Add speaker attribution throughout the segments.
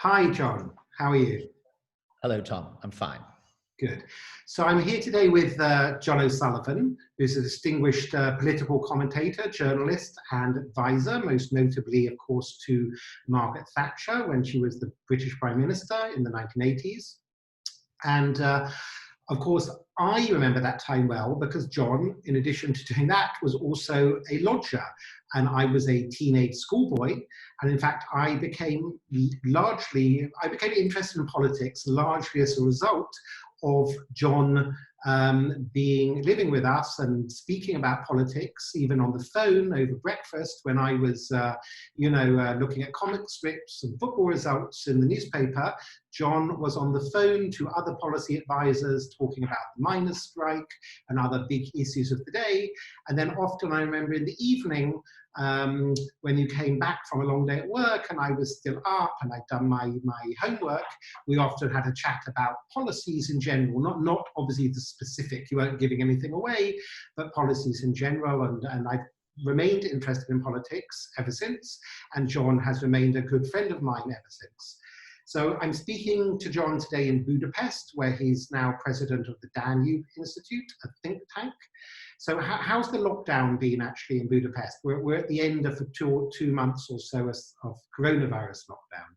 Speaker 1: Hi, John. How are you?
Speaker 2: Hello, Tom. I'm fine.
Speaker 1: Good. So I'm here today with John O'Sullivan, who's a distinguished political commentator, journalist, and advisor, most notably, of course, to Margaret Thatcher when she was the British Prime Minister in the 1980s. And of course, I remember that time well because John, in addition to doing that, was also a lodger. And I was a teenage schoolboy. And in fact, I became interested in politics largely as a result of John living with us and speaking about politics, even on the phone over breakfast when I was, looking at comic strips and football results in the newspaper. John was on the phone to other policy advisors talking about the miners' strike and other big issues of the day. And then often I remember in the evening when you came back from a long day at work and I was still up and I'd done my homework, we often had a chat about policies in general, not obviously the specific, you weren't giving anything away, but policies in general. And I've remained interested in politics ever since, and John has remained a good friend of mine ever since. So I'm speaking to John today in Budapest, where he's now president of the Danube Institute, a think tank. So how's the lockdown been actually in Budapest? We're at the end of the two months or so of coronavirus lockdown.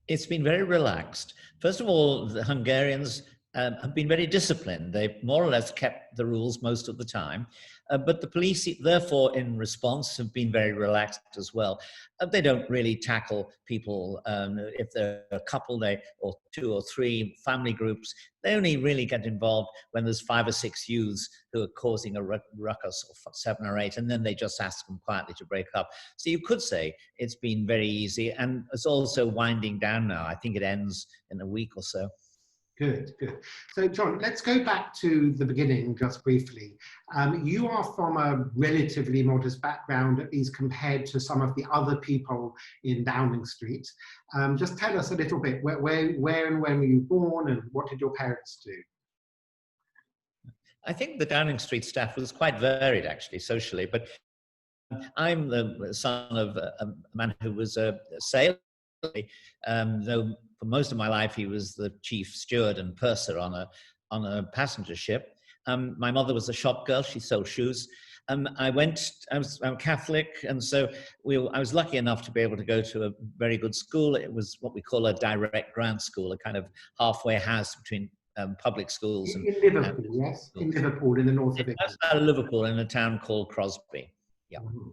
Speaker 2: It's been very relaxed. First of all, the Hungarians have been very disciplined. They've more or less kept the rules most of the time. But the police, therefore, in response, have been very relaxed as well. They don't really tackle people if they're a couple, or two or three family groups. They only really get involved when there's 5 or 6 youths who are causing a ruckus, or 7 or 8, and then they just ask them quietly to break up. So you could say it's been very easy, and it's also winding down now. I think it ends in a week or so.
Speaker 1: Good, good. So, John, let's go back to the beginning just briefly. You are from a relatively modest background, at least compared to some of the other people in Downing Street. Just tell us a little bit, where and when were you born and what did your parents do?
Speaker 2: I think the Downing Street staff was quite varied, actually, socially, but I'm the son of a man who was a sailor, though for most of my life he was the chief steward and purser on a passenger ship. My mother was a shop girl; she sold shoes. I'm Catholic, and so I was lucky enough to be able to go to a very good school. It was what we call a direct grant school, a kind of halfway house between public schools.
Speaker 1: In Liverpool, yes? In Liverpool, in the north of England.
Speaker 2: Outside of Liverpool, in a town called Crosby. Yeah.
Speaker 1: Mm-hmm.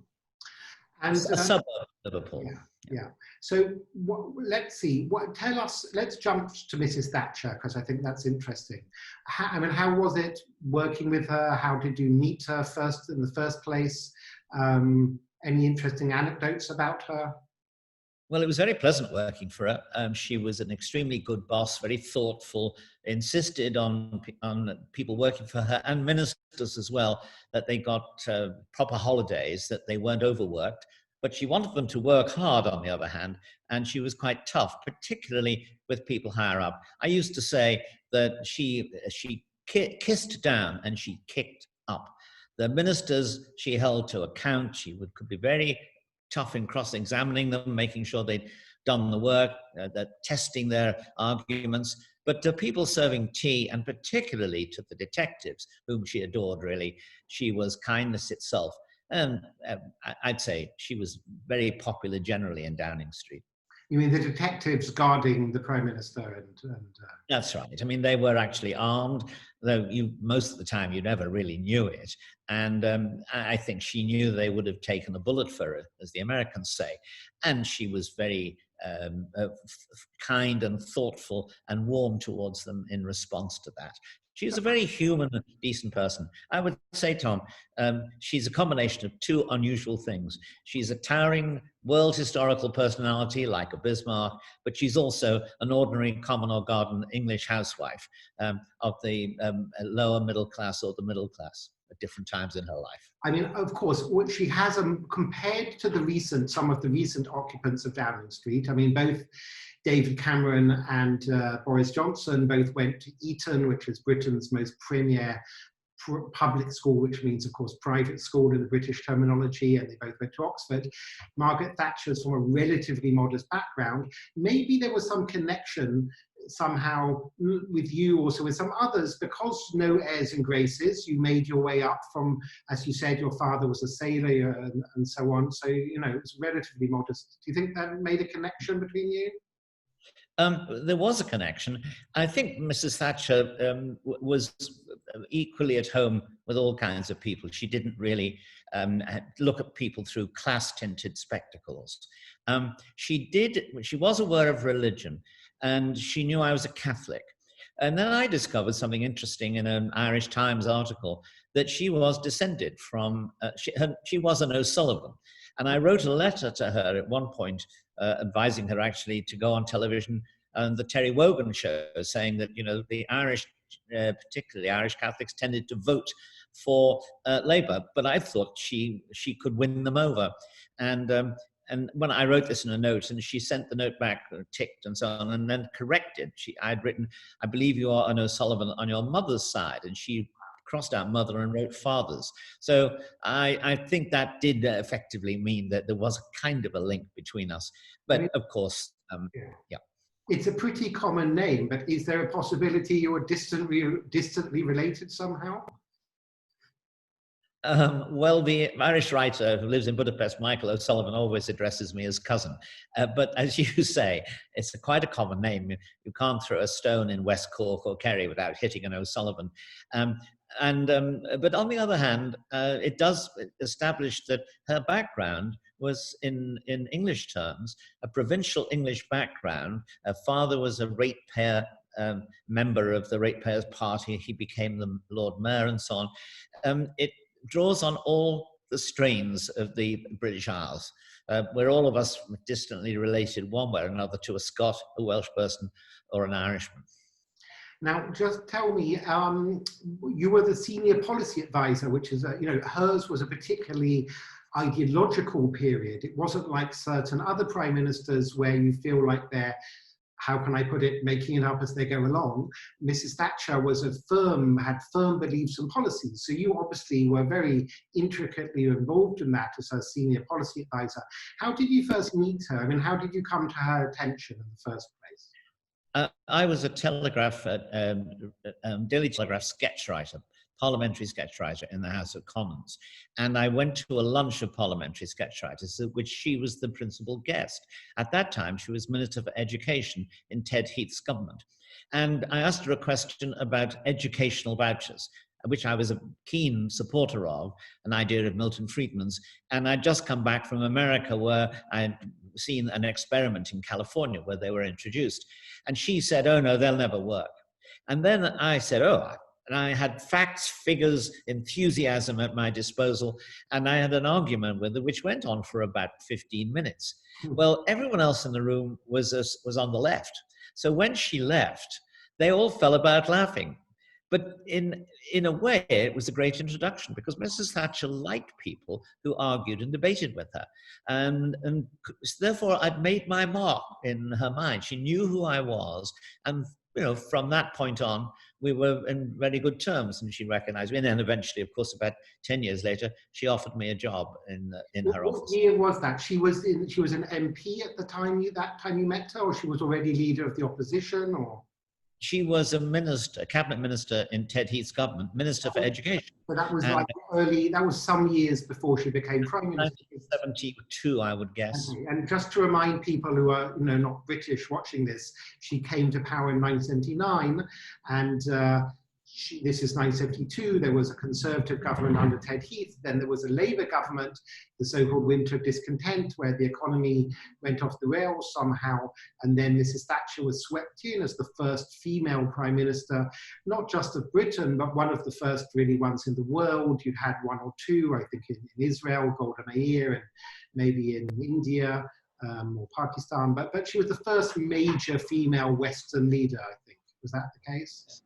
Speaker 1: And,
Speaker 2: a suburb of Liverpool.
Speaker 1: Yeah. So let's see. Let's jump to Mrs. Thatcher, because I think that's interesting. How was it working with her? How did you meet her in the first place? Any interesting anecdotes about her?
Speaker 2: Well, it was very pleasant working for her. She was an extremely good boss, very thoughtful, insisted on people working for her and ministers as well, that they got proper holidays, that they weren't overworked. But she wanted them to work hard, on the other hand, and she was quite tough, particularly with people higher up. I used to say that she kissed down and she kicked up. The ministers she held to account. She could be very tough in cross-examining them, making sure they'd done the work, testing their arguments. But to people serving tea, and particularly to the detectives, whom she adored, really, she was kindness itself. And I'd say she was very popular generally in Downing Street.
Speaker 1: You mean the detectives guarding the Prime Minister?
Speaker 2: That's right. I mean, they were actually armed, though most of the time you never really knew it. And I think she knew they would have taken a bullet for her, as the Americans say. And she was very kind and thoughtful and warm towards them in response to that. She's a very human and decent person. I would say, Tom, she's a combination of two unusual things. She's a towering world historical personality like a Bismarck, but she's also an ordinary common or garden English housewife of the lower middle class or the middle class at different times in her life.
Speaker 1: I mean, of course, what she has compared to some of the recent occupants of Downing Street. I mean, both David Cameron and Boris Johnson both went to Eton, which is Britain's most premier public school, which means, of course, private school in the British terminology, and they both went to Oxford. Margaret Thatcher's from a relatively modest background. Maybe there was some connection somehow with you, also with some others, because no airs and graces. You made your way up from, as you said, your father was a sailor and so on. So, you know, it was relatively modest. Do you think that made a connection between you?
Speaker 2: There was a connection. I think Mrs. Thatcher was equally at home with all kinds of people. She didn't really look at people through class-tinted spectacles. She was aware of religion, and she knew I was a Catholic. And then I discovered something interesting in an Irish Times article, that she was descended from, she was an O'Sullivan. And I wrote a letter to her at one point, advising her actually to go on television and the Terry Wogan show, saying that, you know, the Irish, particularly Irish Catholics, tended to vote for Labour, but I thought she could win them over. And when I wrote this in a note, and she sent the note back, ticked and so on, and then corrected. I'd written, I believe you are an O'Sullivan on your mother's side, and she crossed out mother and wrote fathers. So I think that did effectively mean that there was a kind of a link between us. But of course, yeah.
Speaker 1: It's a pretty common name, but is there a possibility you were distantly related somehow?
Speaker 2: Well, the Irish writer who lives in Budapest, Michael O'Sullivan, always addresses me as cousin. But as you say, it's quite a common name. You can't throw a stone in West Cork or Kerry without hitting an O'Sullivan. But on the other hand, it does establish that her background was, in English terms, a provincial English background. Her father was a ratepayer member of the Ratepayers Party. He became the Lord Mayor and so on. It draws on all the strains of the British Isles. We're all of us distantly related one way or another to a Scot, a Welsh person, or an Irishman.
Speaker 1: Now, just tell me, you were the senior policy advisor, which is, you know, hers was a particularly ideological period. It wasn't like certain other prime ministers where you feel like they're, how can I put it, making it up as they go along. Mrs. Thatcher was had firm beliefs and policies. So you obviously were very intricately involved in that as her senior policy advisor. How did you first meet her? I mean, how did you come to her attention in the first place?
Speaker 2: I was a Telegraph, Daily Telegraph sketch writer, parliamentary sketch writer in the House of Commons. And I went to a lunch of parliamentary sketch writers, at which she was the principal guest. At that time, she was Minister for Education in Ted Heath's government. And I asked her a question about educational vouchers, which I was a keen supporter of, an idea of Milton Friedman's. And I'd just come back from America, where I'd seen an experiment in California where they were introduced. And she said, oh no, they'll never work. And then I said, oh, and I had facts, figures, enthusiasm at my disposal, and I had an argument with her which went on for about 15 minutes. Well, everyone else in the room was on the left. So when she left, they all fell about laughing. But in a way, it was a great introduction, because Mrs. Thatcher liked people who argued and debated with her. And therefore, I'd made my mark in her mind. She knew who I was. And you know, from that point on, we were in very good terms, and she recognized me. And then eventually, of course, about 10 years later, she offered me a job in her office.
Speaker 1: What year was that? She was an MP at the time you met her, or she was already leader of the opposition, or?
Speaker 2: She was a cabinet minister in Ted Heath's government, Minister for Education.
Speaker 1: So that was like that was some years before she became Prime Minister.
Speaker 2: 1972, I would guess.
Speaker 1: Okay. And just to remind people who are, you know, not British watching this, she came to power in 1979, and this is 1972. There was a Conservative government under Ted Heath. Then there was a Labour government, the so-called winter of discontent, where the economy went off the rails somehow. And then Mrs. Thatcher was swept in as the first female prime minister, not just of Britain, but one of the first really ones in the world. You had one or two, I think, in Israel, Golda Meir, and maybe in India or Pakistan. But she was the first major female Western leader, I think. Was that the case?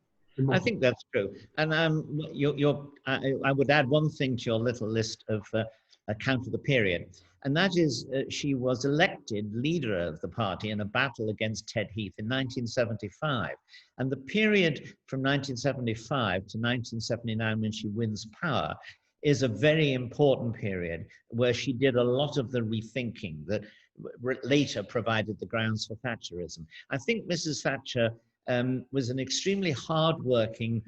Speaker 2: I think that's true. And I would add one thing to your little list of account of the period. And that is, she was elected leader of the party in a battle against Ted Heath in 1975. And the period from 1975 to 1979, when she wins power, is a very important period where she did a lot of the rethinking that later provided the grounds for Thatcherism. I think Mrs. Thatcher was an extremely hardworking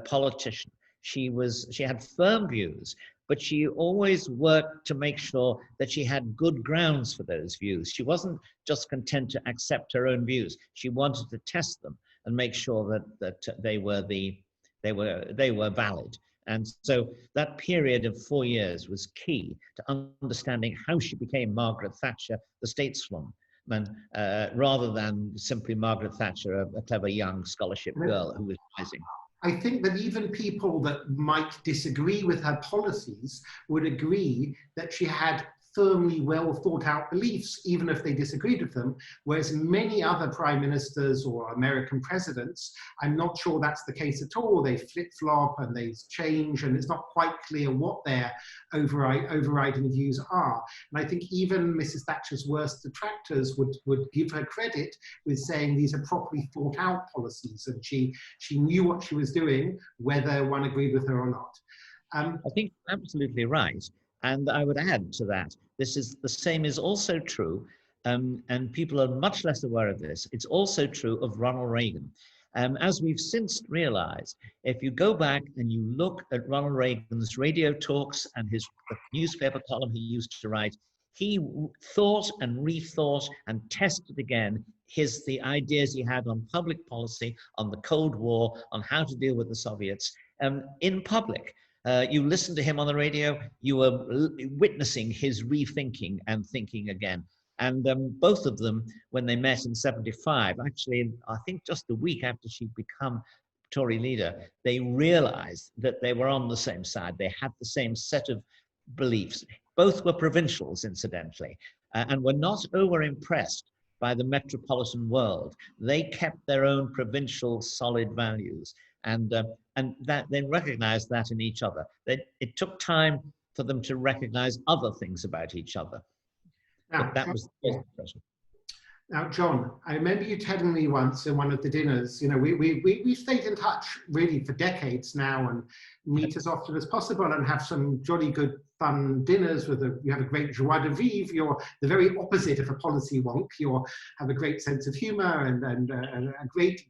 Speaker 2: politician. She had firm views, but she always worked to make sure that she had good grounds for those views. She wasn't just content to accept her own views. She wanted to test them and make sure that they were valid. And so that period of 4 years was key to understanding how she became Margaret Thatcher, the stateswoman, rather than simply Margaret Thatcher, a clever young scholarship girl who was rising.
Speaker 1: I think that even people that might disagree with her policies would agree that she had firmly well thought out beliefs, even if they disagreed with them, whereas many other prime ministers or American presidents, I'm not sure that's the case at all. They flip-flop and they change, and it's not quite clear what their overriding views are. And I think even Mrs. Thatcher's worst detractors would give her credit with saying these are properly thought out policies, and she knew what she was doing, whether one agreed with her or not.
Speaker 2: I think you're absolutely right. And I would add to that, the same is also true, and people are much less aware of this. It's also true of Ronald Reagan. As we've since realized, if you go back and you look at Ronald Reagan's radio talks and the newspaper column he used to write, he thought and rethought and tested again the ideas he had on public policy, on the Cold War, on how to deal with the Soviets in public. You listened to him on the radio, you were witnessing his rethinking and thinking again. And both of them, when they met in 75, actually, I think just a week after she'd become Tory leader, they realized that they were on the same side. They had the same set of beliefs. Both were provincials, incidentally, and were not over-impressed by the metropolitan world. They kept their own provincial solid values. And that they recognized that in each other. It took time for them to recognize other things about each other.
Speaker 1: Now,
Speaker 2: but that was the first impression.
Speaker 1: Now, John, I remember you telling me once in one of the dinners, you know, we've stayed in touch really for decades now and meet as often as possible and have some jolly good fun dinners you have a great joie de vivre. You're the very opposite of a policy wonk. You have a great sense of humor and a great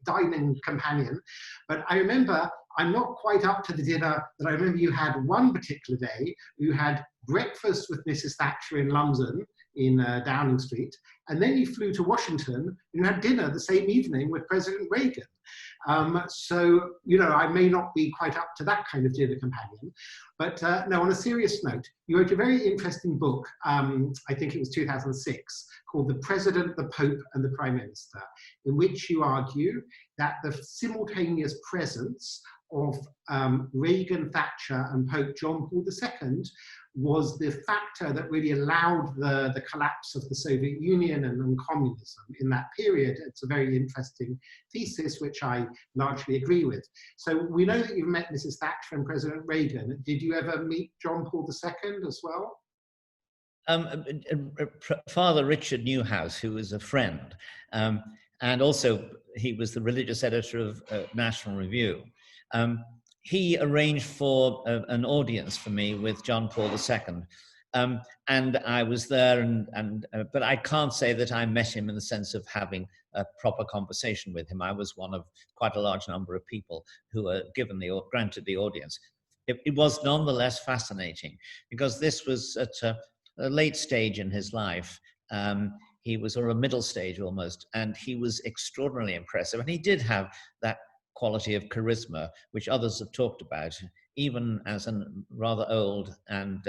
Speaker 1: dining companion. But I remember, I'm not quite up to the dinner that I remember you had one particular day. You had breakfast with Mrs. Thatcher in London, in Downing Street, and then you flew to Washington and you had dinner the same evening with President Reagan. So, you know, I may not be quite up to that kind of dinner companion, but no, on a serious note, you wrote a very interesting book, I think it was 2006, called The President, the Pope and the Prime Minister, in which you argue that the simultaneous presence of Reagan, Thatcher and Pope John Paul II was the factor that really allowed the collapse of the Soviet Union and communism in that period. It's a very interesting thesis, which I largely agree with. So we know that you've met Mrs. Thatcher and President Reagan. Did you ever meet John Paul II as well?
Speaker 2: Father Richard Newhouse, who was a friend, and also he was the religious editor of National Review. He arranged for an audience for me with John Paul II. And I was there, but I can't say that I met him in the sense of having a proper conversation with him. I was one of quite a large number of people who were granted the audience. It was nonetheless fascinating because this was at a late stage in his life. He was, or a middle stage almost, and he was extraordinarily impressive. And he did have that quality of charisma, which others have talked about, even as a rather old and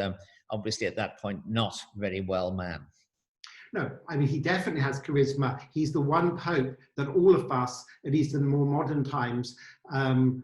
Speaker 2: obviously at that point not very well man.
Speaker 1: No, I mean, he definitely has charisma. He's the one pope that all of us, at least in more modern times, can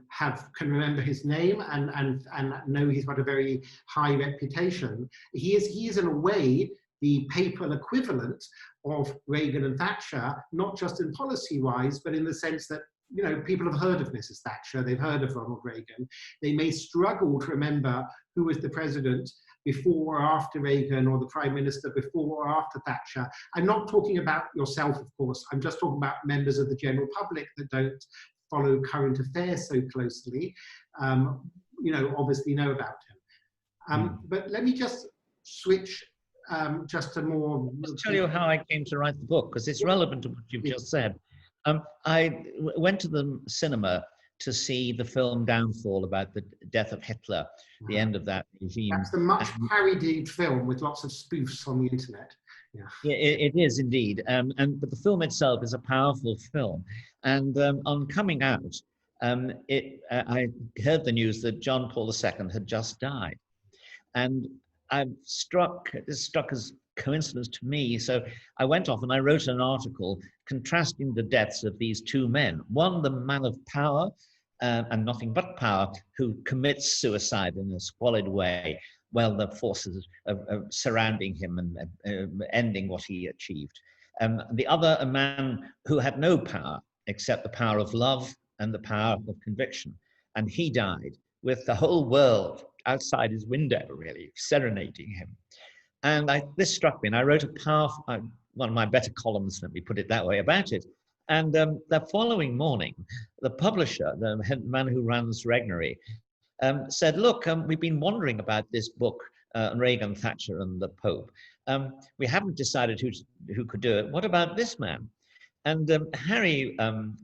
Speaker 1: remember his name and know he's got a very high reputation. He is in a way the papal equivalent of Reagan and Thatcher, not just in policy-wise, but in the sense that, you know, people have heard of Mrs. Thatcher, they've heard of Ronald Reagan. They may struggle to remember who was the president before or after Reagan, or the Prime Minister before or after Thatcher. I'm not talking about yourself, of course. I'm just talking about members of the general public that don't follow current affairs so closely, obviously know about him. But let me just switch just to more...
Speaker 2: I'll tell you how I came to write the book, because it's relevant to what you've just said. I went to the cinema to see the film Downfall about the death of Hitler, the end of that regime.
Speaker 1: That's a much parodied film with lots of spoofs on the internet.
Speaker 2: Yeah, it is indeed. But the film itself is a powerful film. And on coming out, I heard the news that John Paul II had just died. And this struck as coincidence to me. So I went off and I wrote an article contrasting the deaths of these two men. One, the man of power and nothing but power, who commits suicide in a squalid way, while the forces are surrounding him and ending what he achieved. The other, a man who had no power except the power of love and the power of conviction. And he died with the whole world outside his window, really, serenading him. And this struck me, and I wrote a powerful, one of my better columns, let me put it that way, about it. And the following morning, the publisher, the man who runs Regnery, said, look, we've been wondering about this book, Reagan, Thatcher, and the Pope. We haven't decided who could do it. What about this man? And Harry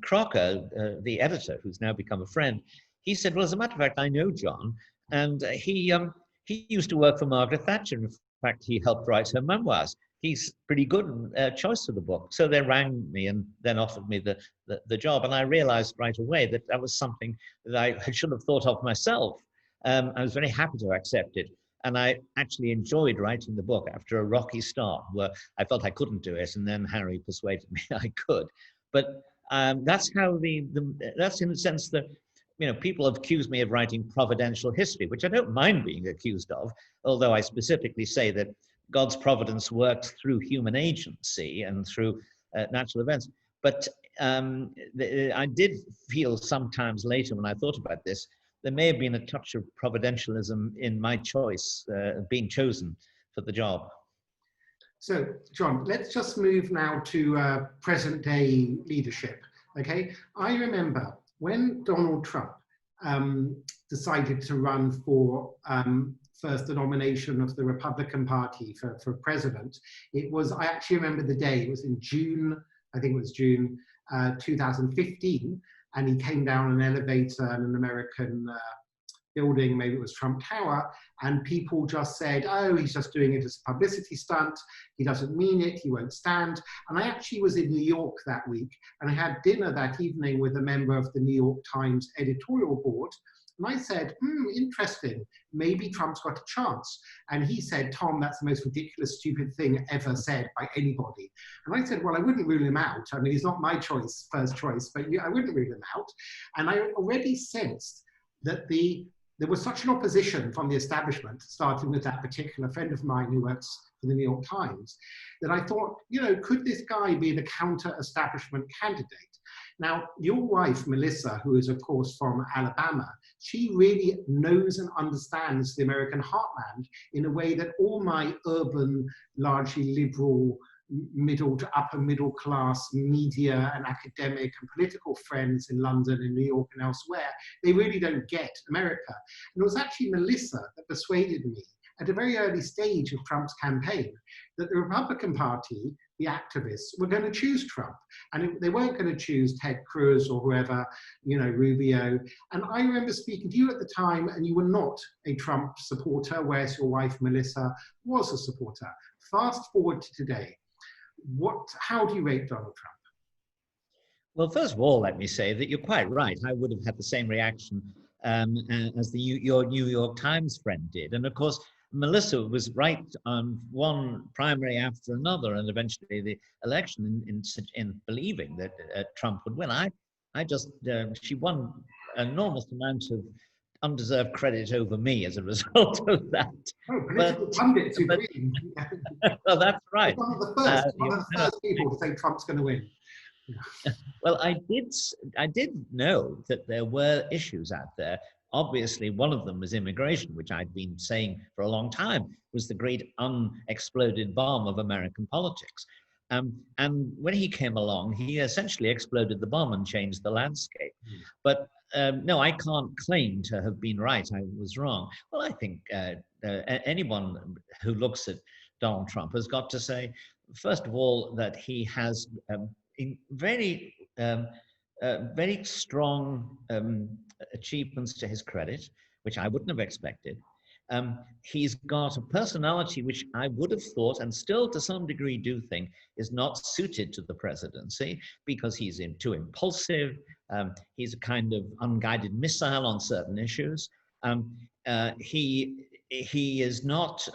Speaker 2: Crocker, the editor, who's now become a friend, he said, well, as a matter of fact, I know John, and he used to work for Margaret Thatcher. In fact, he helped write her memoirs. He's pretty good choice for the book. So they rang me and then offered me the job. And I realized right away that that was something that I should have thought of myself. I was very happy to accept it. And I actually enjoyed writing the book after a rocky start where I felt I couldn't do it. And then Harry persuaded me I could. But that's how that's in the sense that, people have accused me of writing providential history, which I don't mind being accused of, although I specifically say that God's providence works through human agency and through natural events. But I did feel sometimes later when I thought about this, there may have been a touch of providentialism in my choice of being chosen for the job.
Speaker 1: So, John, let's just move now to present day leadership. Okay, I remember when Donald Trump decided to run for first the nomination of the Republican Party for president, I actually remember the day, it was in June, I think it was June 2015, and he came down an elevator in an American building, maybe it was Trump Tower, and people just said, oh, he's just doing it as a publicity stunt, he doesn't mean it, he won't stand. And I actually was in New York that week, and I had dinner that evening with a member of the New York Times editorial board, and I said, interesting, maybe Trump's got a chance. And he said, Tom, that's the most ridiculous, stupid thing ever said by anybody. And I said, well, I wouldn't rule him out. I mean, he's not my first choice, but I wouldn't rule him out. And I already sensed that there was such an opposition from the establishment, starting with that particular friend of mine who works for the New York Times, that I thought, could this guy be the counter-establishment candidate? Now, your wife, Melissa, who is, of course, from Alabama, she really knows and understands the American heartland in a way that all my urban, largely liberal, middle to upper middle class media and academic and political friends in London and New York and elsewhere, they really don't get America. And it was actually Melissa that persuaded me at a very early stage of Trump's campaign that the Republican Party, the activists, were going to choose Trump. And they weren't going to choose Ted Cruz or whoever, Rubio. And I remember speaking to you at the time, and you were not a Trump supporter, whereas your wife, Melissa, was a supporter. Fast forward to today. How do you rate Donald Trump?
Speaker 2: Well, first of all, let me say that you're quite right. I would have had the same reaction as your New York Times friend did. And of course, Melissa was right on one primary after another, and eventually the election in believing that Trump would win. She won an enormous amount of undeserved credit over me as a result of that.
Speaker 1: Oh, political pundits who win.
Speaker 2: Well, that's right.
Speaker 1: One of the first people to say Trump's going to win.
Speaker 2: Well, I did know that there were issues out there Obviously, one of them was immigration, which I'd been saying for a long time was the great unexploded bomb of American politics. And when he came along, he essentially exploded the bomb and changed the landscape. But no, I can't claim to have been right. I was wrong. Well, I think anyone who looks at Donald Trump has got to say, first of all, that he has very strong achievements to his credit, which I wouldn't have expected. He's got a personality which I would have thought, and still to some degree do think, is not suited to the presidency because he's too impulsive. He's a kind of unguided missile on certain issues. He is not,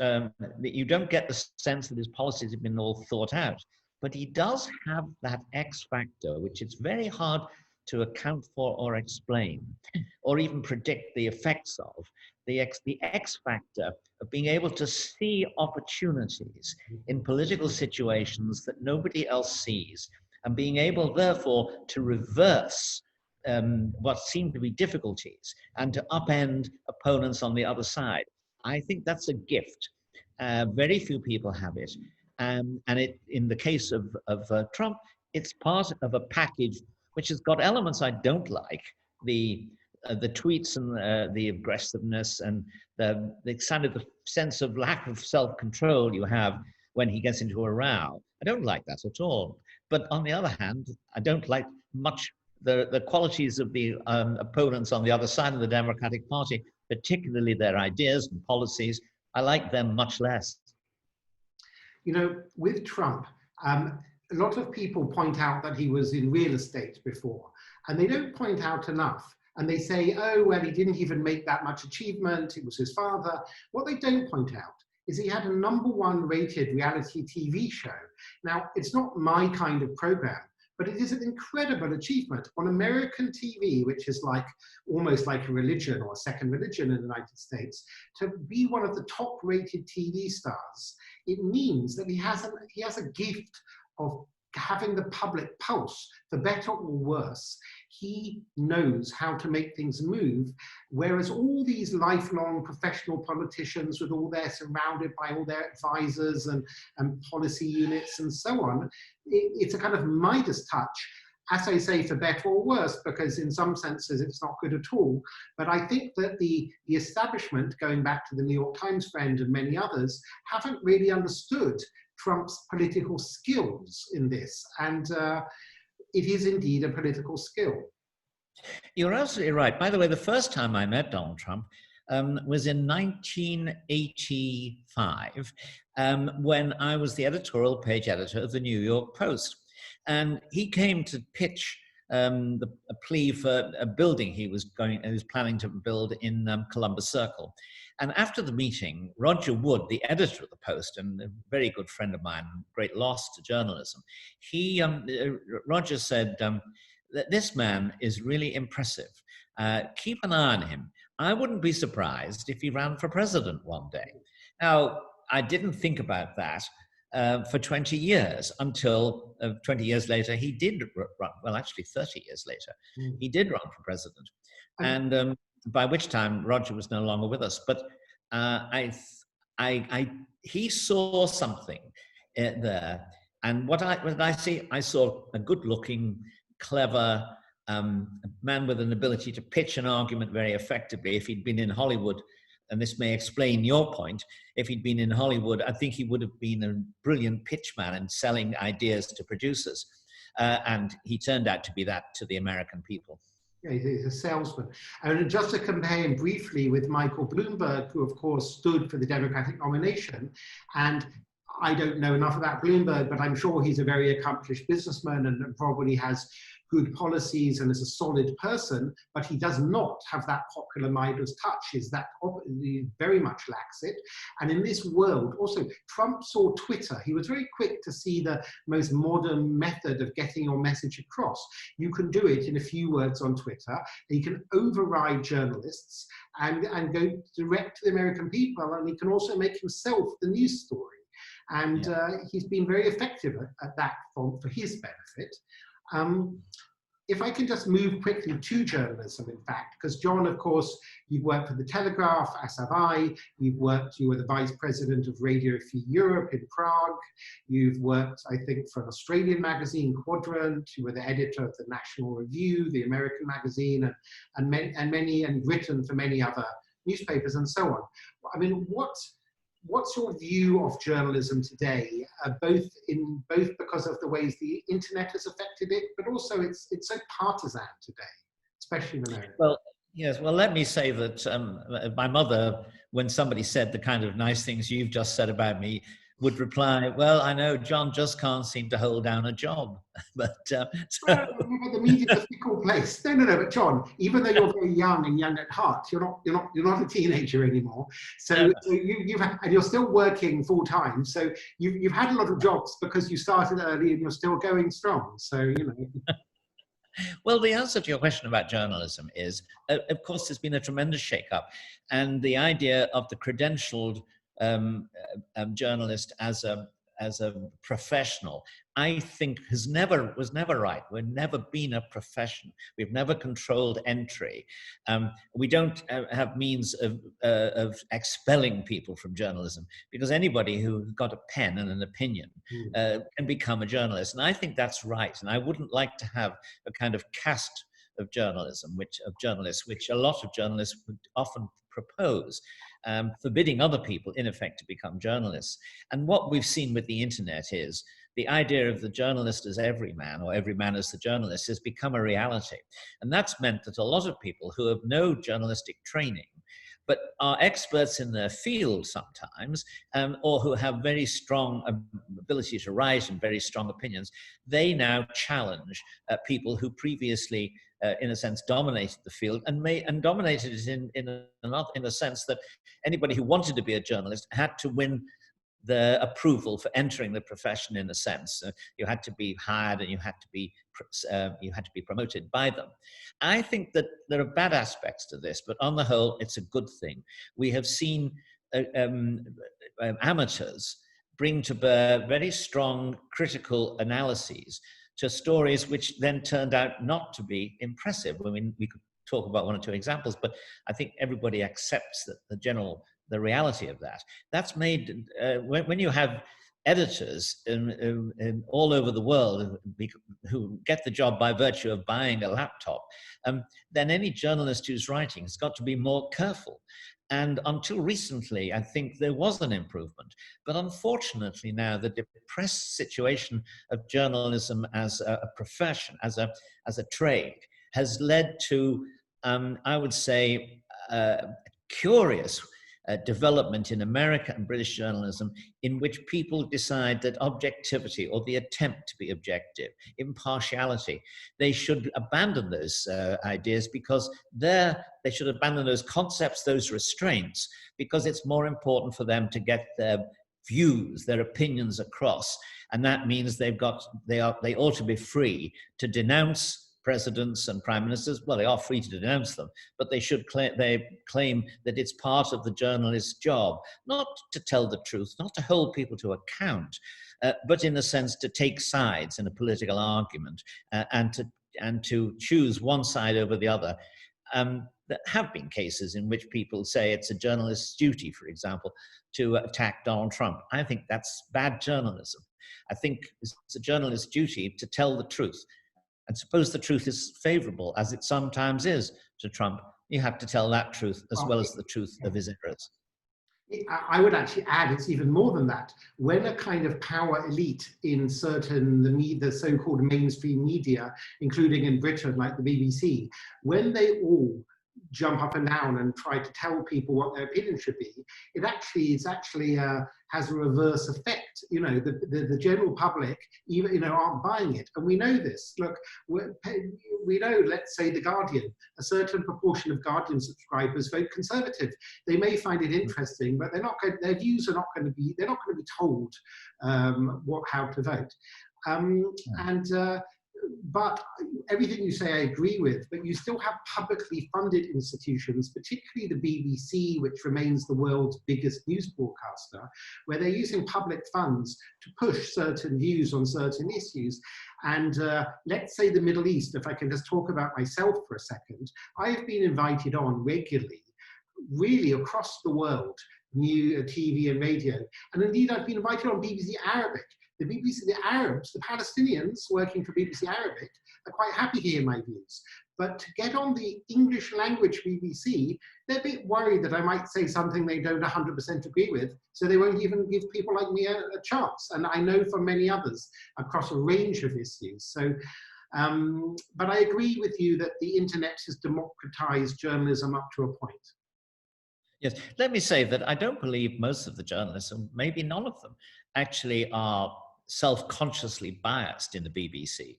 Speaker 2: you don't get the sense that his policies have been all thought out, but he does have that X factor, which it's very hard to account for or explain, or even predict the effects of. The X factor of being able to see opportunities in political situations that nobody else sees, and being able, therefore, to reverse what seem to be difficulties and to upend opponents on the other side. I think that's a gift. Very few people have it. And in the case of Trump, it's part of a package which has got elements I don't like. The tweets and the aggressiveness and the kind of the sense of lack of self-control you have when he gets into a row. I don't like that at all. But on the other hand, I don't like much the qualities of the opponents on the other side of the Democratic Party, particularly their ideas and policies. I like them much less.
Speaker 1: You know, with Trump, a lot of people point out that he was in real estate before, and they don't point out enough. And they say, oh, well, he didn't even make that much achievement. It was his father. What they don't point out is he had a #1 rated reality TV show. Now, it's not my kind of program, but it is an incredible achievement on American TV, which is like almost like a religion or a second religion in the United States. To be one of the top rated TV stars, it means that he has a gift of having the public pulse, for better or worse. He knows how to make things move, whereas all these lifelong professional politicians with all their surrounded by all their advisors and policy units and so on, it's a kind of Midas touch, as I say, for better or worse, because in some senses it's not good at all. But I think that the establishment, going back to the New York Times friend and many others, haven't really understood Trump's political skills in this. And it is indeed a political skill.
Speaker 2: You're absolutely right. By the way, the first time I met Donald Trump was in 1985, when I was the editorial page editor of the New York Post. And he came to pitch a plea for a building he was planning to build in Columbus Circle. And after the meeting, Roger Wood, the editor of the Post and a very good friend of mine, great loss to journalism, Roger said, that this man is really impressive. Keep an eye on him. I wouldn't be surprised if he ran for president one day. Now, I didn't think about that for 20 years until 20 years later, he did run. Well, actually 30 years later, he did run for president. And by which time Roger was no longer with us. But he saw something there. And what I see, I saw a good-looking, clever man with an ability to pitch an argument very effectively. If he'd been in Hollywood, and this may explain your point, if he'd been in Hollywood, I think he would have been a brilliant pitchman and selling ideas to producers. And he turned out to be that to the American people.
Speaker 1: Yeah, he's a salesman. And just to compare him briefly with Michael Bloomberg, who of course stood for the Democratic nomination, and I don't know enough about Bloomberg, but I'm sure he's a very accomplished businessman and probably has good policies and is a solid person, but he does not have that popular Midas touch. He very much lacks it. And in this world, also, Trump saw Twitter. He was very quick to see the most modern method of getting your message across. You can do it in a few words on Twitter. He can override journalists and go direct to the American people, and he can also make himself the news story. And he's been very effective at that for his benefit. if I can just move quickly to journalism, in fact, because John, of course, you've worked for the Telegraph, as have I. You were the vice president of Radio Free Europe in Prague. You've worked, I think, for an Australian magazine, Quadrant. You were the editor of the National Review, the American magazine, and written for many other newspapers and so on. I mean, what's your view of journalism today, both because of the ways the internet has affected it, but also it's so partisan today, especially in America?
Speaker 2: Well, yes. Well, let me say that my mother, when somebody said the kind of nice things you've just said about me, would reply, "Well, I know John just can't seem to hold down a job." But
Speaker 1: well, the media is a fickle place. No. But John, even though you're very young and young at heart, you're not a teenager anymore. So and you're still working full time. So you've had a lot of jobs because you started early and you're still going strong. So
Speaker 2: Well, the answer to your question about journalism is, of course, there's been a tremendous shake-up, and the idea of the credentialed journalist as a professional, I think was never right. We've never been a profession. We've never controlled entry. We don't have means of expelling people from journalism, because anybody who's got a pen and an opinion can become a journalist. And I think that's right. And I wouldn't like to have a kind of caste of journalism, which a lot of journalists would often propose, forbidding other people, in effect, to become journalists. And what we've seen with the internet is the idea of the journalist as every man, or every man as the journalist, has become a reality. And that's meant that a lot of people who have no journalistic training, but are experts in their field sometimes, or who have very strong ability to write and very strong opinions, they now challenge people who previously, in a sense, dominated the field, and dominated it in a sense that anybody who wanted to be a journalist had to win the approval for entering the profession. In a sense, you had to be hired and you had to be promoted by them. I think that there are bad aspects to this, but on the whole, it's a good thing. We have seen amateurs bring to bear very strong critical analyses to stories which then turned out not to be impressive. I mean, we could talk about one or two examples, but I think everybody accepts that the reality of that. That's made, when you have editors in all over the world who get the job by virtue of buying a laptop, then any journalist who's writing has got to be more careful. And until recently, I think there was an improvement. But unfortunately now, the depressed situation of journalism as a profession, as a trade, has led to, I would say, curious development in America and British journalism, in which people decide that objectivity, or the attempt to be objective, impartiality, they should abandon those ideas, because they should abandon those concepts, those restraints, because it's more important for them to get their views, their opinions across. And that means they ought to be free to denounce presidents and prime ministers. Well, they are free to denounce them, but they claim that it's part of the journalist's job, not to tell the truth, not to hold people to account, but in a sense to take sides in a political argument, and to choose one side over the other. There have been cases in which people say it's a journalist's duty, for example, to attack Donald Trump. I think that's bad journalism. I think it's a journalist's duty to tell the truth. And suppose the truth is favorable, as it sometimes is, to Trump, you have to tell that truth as well as the truth of his errors.
Speaker 1: I would actually add, it's even more than that. When a kind of power elite in the so-called mainstream media, including in Britain, like the BBC, when they all jump up and down and try to tell people what their opinion should be, it actually has a reverse effect. The general public aren't buying it, and we know this. Look, we know, let's say, The Guardian, a certain proportion of Guardian subscribers vote Conservative. They may find it interesting, but their views are not going to be told how to vote. but everything you say I agree with, but you still have publicly funded institutions, particularly the BBC, which remains the world's biggest news broadcaster, where they're using public funds to push certain views on certain issues. And let's say the Middle East, if I can just talk about myself for a second, I have been invited on regularly, really across the world, new TV and radio. And indeed, I've been invited on BBC Arabic. The BBC, the Arabs, the Palestinians working for BBC Arabic are quite happy to hear my views. But to get on the English language BBC, they're a bit worried that I might say something they don't 100% agree with, so they won't even give people like me a chance. And I know from many others across a range of issues. So, but I agree with you that the internet has democratized journalism up to a point.
Speaker 2: Yes, let me say that I don't believe most of the journalists, and maybe none of them, actually are self-consciously biased in the BBC.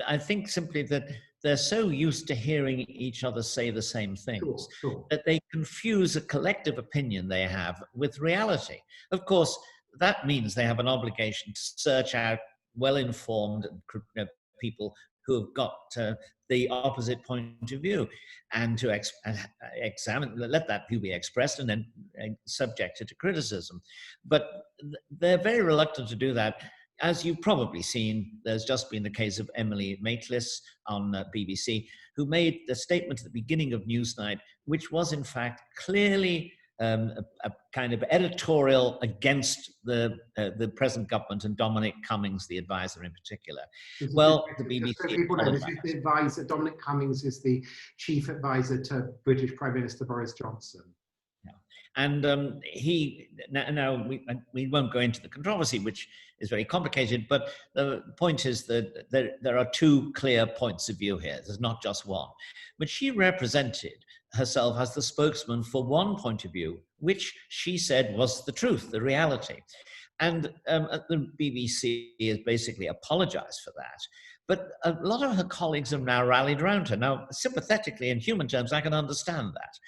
Speaker 2: I think simply that they're so used to hearing each other say the same things that they confuse a collective opinion they have with reality. Of course, that means they have an obligation to search out well-informed people who have got the opposite point of view, and to examine, let that view be expressed and then subjected to criticism. But they're very reluctant to do that. As you've probably seen, there's just been the case of Emily Maitlis on BBC, who made the statement at the beginning of Newsnight, which was in fact clearly a kind of editorial against the present government and Dominic Cummings, the advisor in particular. Well, the BBC...
Speaker 1: So people know, this is the advisor, Dominic Cummings is the chief advisor to British Prime Minister Boris Johnson.
Speaker 2: Yeah. And we won't go into the controversy, which is very complicated, but the point is that there are two clear points of view here. There's not just one. But she represented herself as the spokesman for one point of view, which she said was the truth, the reality. And the BBC has basically apologized for that. But a lot of her colleagues have now rallied around her. Now, sympathetically, in human terms, I can understand that.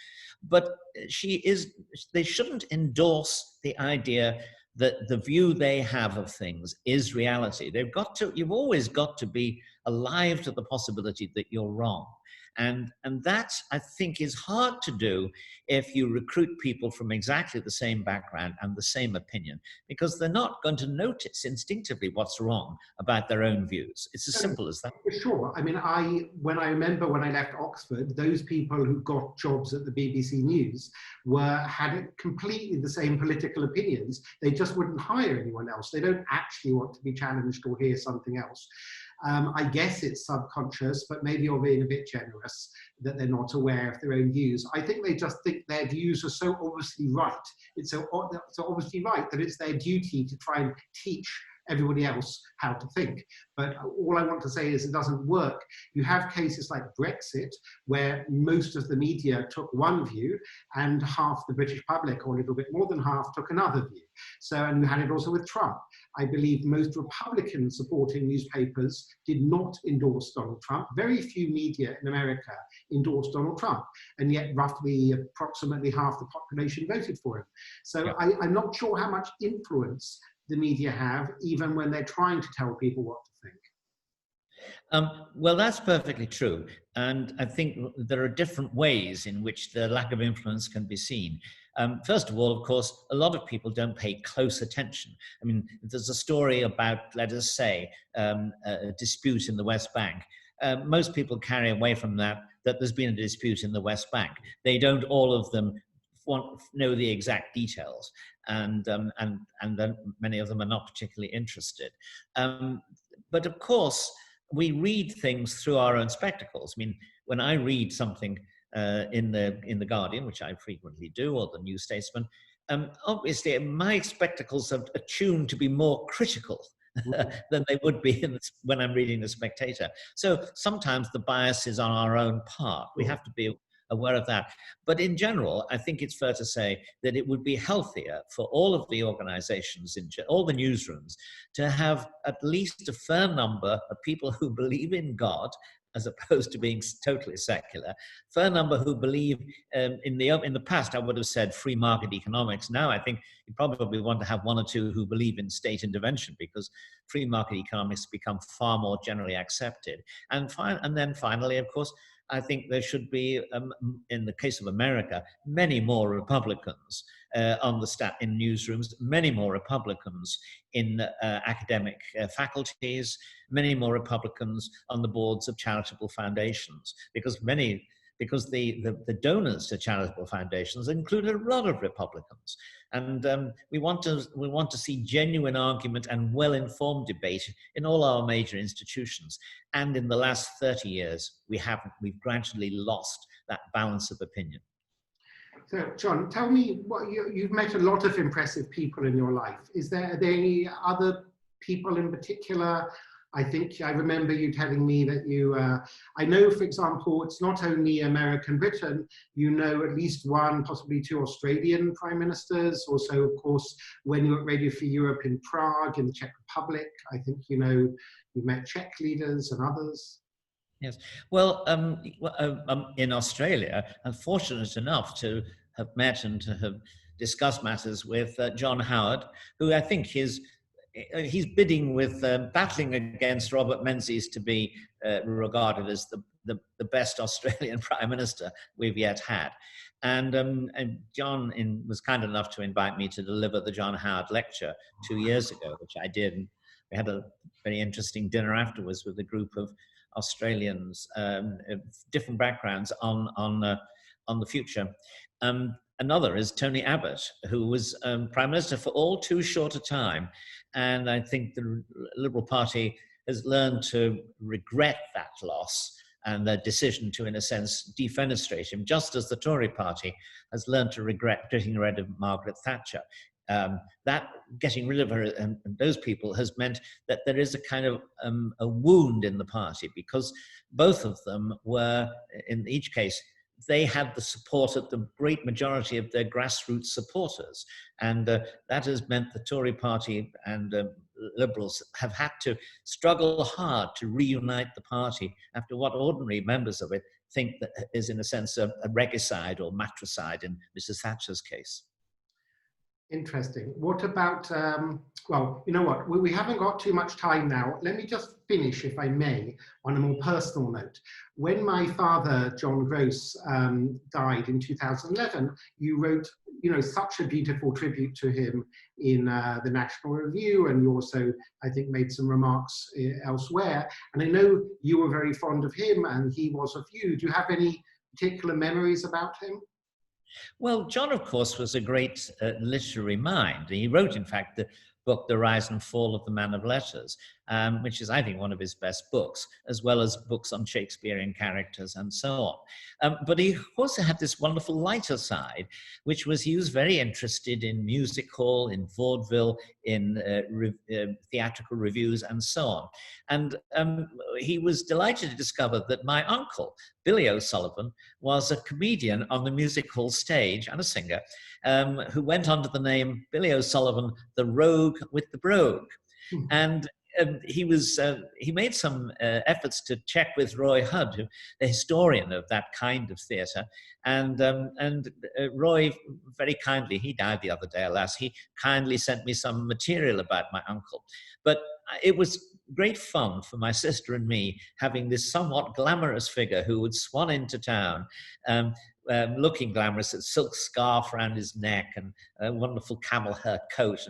Speaker 2: But they shouldn't endorse the idea that the view they have of things is reality. You've always got to be alive to the possibility that you're wrong. And that, I think, is hard to do if you recruit people from exactly the same background and the same opinion, because they're not going to notice instinctively what's wrong about their own views. It's as simple as that.
Speaker 1: Sure. I mean, when I remember when I left Oxford, those people who got jobs at the BBC News had completely the same political opinions. They just wouldn't hire anyone else. They don't actually want to be challenged or hear something else. I guess it's subconscious, but maybe you're being a bit generous that they're not aware of their own views. I think they just think their views are so obviously right. It's so obviously right that it's their duty to try and teach everybody else how to think. But all I want to say is it doesn't work. You have cases like Brexit, where most of the media took one view and half the British public, or a little bit more than half, took another view. So, and we had it also with Trump. I believe most Republican supporting newspapers did not endorse Donald Trump. Very few media in America endorsed Donald Trump, and yet roughly approximately half the population voted for him. So yeah. I'm not sure how much influence the media have, even when they're trying to tell people what to think.
Speaker 2: Well, that's perfectly true. And I think there are different ways in which the lack of influence can be seen. First of all, of course, a lot of people don't pay close attention. I mean, if there's a story about, let us say, a dispute in the West Bank, most people carry away from that there's been a dispute in the West Bank. They don't, all of them, know the exact details, and then many of them are not particularly interested. But of course, we read things through our own spectacles. I mean, when I read something in the Guardian, which I frequently do, or the New Statesman, obviously my spectacles are attuned to be more critical than they would be when I'm reading the Spectator. So sometimes the bias is on our own part. We have to be aware of that. But in general, I think it's fair to say that it would be healthier for all of the organizations, all the newsrooms, to have at least a fair number of people who believe in God as opposed to being totally secular. Fair number who believe in the past, I would have said free market economics. Now I think you probably want to have one or two who believe in state intervention, because free market economics become far more generally accepted. And then finally, of course, I think there should be, in the case of America, many more Republicans in newsrooms, many more Republicans in academic faculties, many more Republicans on the boards of charitable foundations, because the donors to charitable foundations include a lot of Republicans. And we want to see genuine argument and well-informed debate in all our major institutions. And in the last 30 years, we've gradually lost that balance of opinion.
Speaker 1: So, John, tell me, you've met a lot of impressive people in your life. Are there any other people in particular? I think I remember you telling me that I know, for example, it's not only America and Britain, you know at least one, possibly two Australian prime ministers. Also, of course, when you were at Radio Free Europe in Prague, in the Czech Republic, I think, you met Czech leaders and others.
Speaker 2: Yes. Well, in Australia, I'm fortunate enough to have met and to have discussed matters with John Howard, who I think he's bidding with, battling against Robert Menzies to be regarded as the best Australian Prime Minister we've yet had. And John was kind enough to invite me to deliver the John Howard Lecture 2 years ago, which I did. And we had a very interesting dinner afterwards with a group of Australians, different backgrounds on the future. Another is Tony Abbott, who was Prime Minister for all too short a time. And I think the Liberal Party has learned to regret that loss and their decision to, in a sense, defenestrate him, just as the Tory Party has learned to regret getting rid of Margaret Thatcher. That getting rid of her and those people has meant that there is a kind of a wound in the party, because both of them were, in each case, they had the support of the great majority of their grassroots supporters. And that has meant the Tory party and Liberals have had to struggle hard to reunite the party after what ordinary members of it think that is, in a sense, a regicide or matricide in Mrs. Thatcher's case.
Speaker 1: Interesting. What about, well, you know what, we haven't got too much time now. Let me just finish, if I may, on a more personal note. When my father, John Gross, died in 2011, you wrote, such a beautiful tribute to him in the National Review, and you also, I think, made some remarks elsewhere. And I know you were very fond of him, and he was of you. Do you have any particular memories about him?
Speaker 2: Well, John, of course, was a great literary mind. He wrote, in fact, the book, The Rise and Fall of the Man of Letters, which is, I think, one of his best books, as well as books on Shakespearean characters and so on. But he also had this wonderful lighter side, which was he was very interested in music hall, in vaudeville, in theatrical reviews, and so on. And he was delighted to discover that my uncle, Billy O'Sullivan, was a comedian on the music hall stage and a singer, who went under the name Billy O'Sullivan, the Rogue with the Brogue. And he made some efforts to check with Roy Hudd, the historian of that kind of theatre, and Roy very kindly, he died the other day, alas, he kindly sent me some material about my uncle. But it was great fun for my sister and me having this somewhat glamorous figure who would swan into town, looking glamorous, a silk scarf around his neck and a wonderful camel hair coat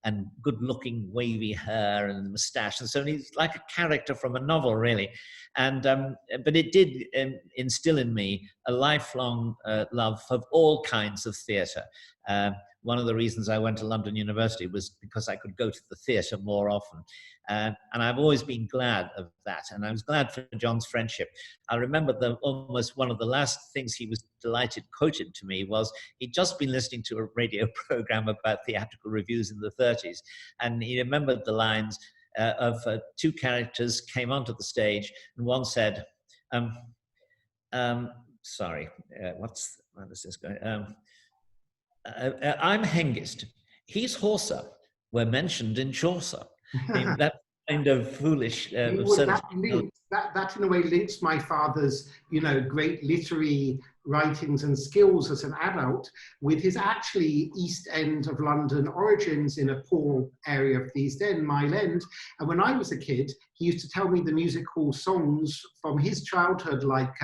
Speaker 2: and good-looking wavy hair and moustache. And so he's like a character from a novel, really. And but it did instill in me a lifelong love of all kinds of theatre. One of the reasons I went to London University was because I could go to the theatre more often. And I've always been glad of that. And I was glad for John's friendship. I remember almost one of the last things he was delighted quoted to me was he'd just been listening to a radio program about theatrical reviews in the 30s. And he remembered the lines of two characters came onto the stage and one said, sorry, what is this going? I'm Hengist. He's Horsa. We're mentioned in Chaucer. kind of foolish
Speaker 1: Well,
Speaker 2: absurdity.
Speaker 1: that in a way links my father's, great literary writings and skills as an adult with his actually East End of London origins in a poor area of the East End, Mile End. And when I was a kid, he used to tell me the music hall songs from his childhood, like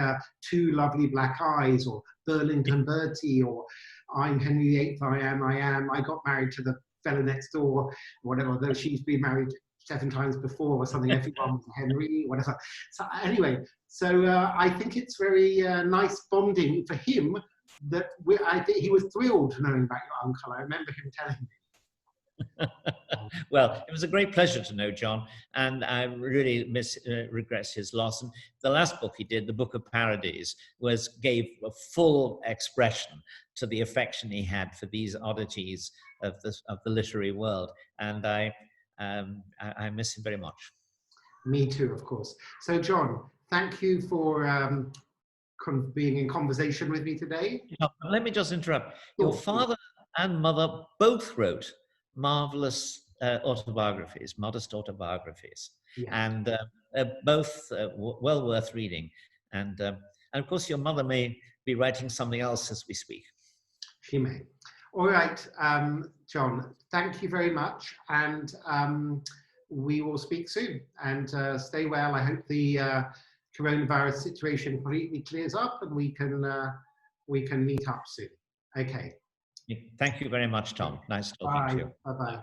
Speaker 1: Two Lovely Black Eyes, or Burlington Bertie, or I'm Henry VIII, I am, I got married to the fella next door, whatever, though she's been married 7 times before or something, everyone was Henry, whatever. So anyway, I think it's very nice bonding for him that I think he was thrilled knowing about your uncle. I remember him telling me.
Speaker 2: Well, it was a great pleasure to know John, and I really regrets his loss. And the last book he did, The Book of Parodies, gave a full expression to the affection he had for these oddities of the literary world, and I miss him very much.
Speaker 1: Me too, of course. So, John, thank you for being in conversation with me today.
Speaker 2: Let me just interrupt. Your father and mother both wrote marvelous autobiographies, modest autobiographies, yes. And both well worth reading. And of course, your mother may be writing something else as we speak.
Speaker 1: She may. All right, John, thank you very much. And we will speak soon. And stay well. I hope the coronavirus situation completely clears up and we can meet up soon. Okay.
Speaker 2: Thank you very much, Tom. Nice talking to you.
Speaker 1: Bye-bye.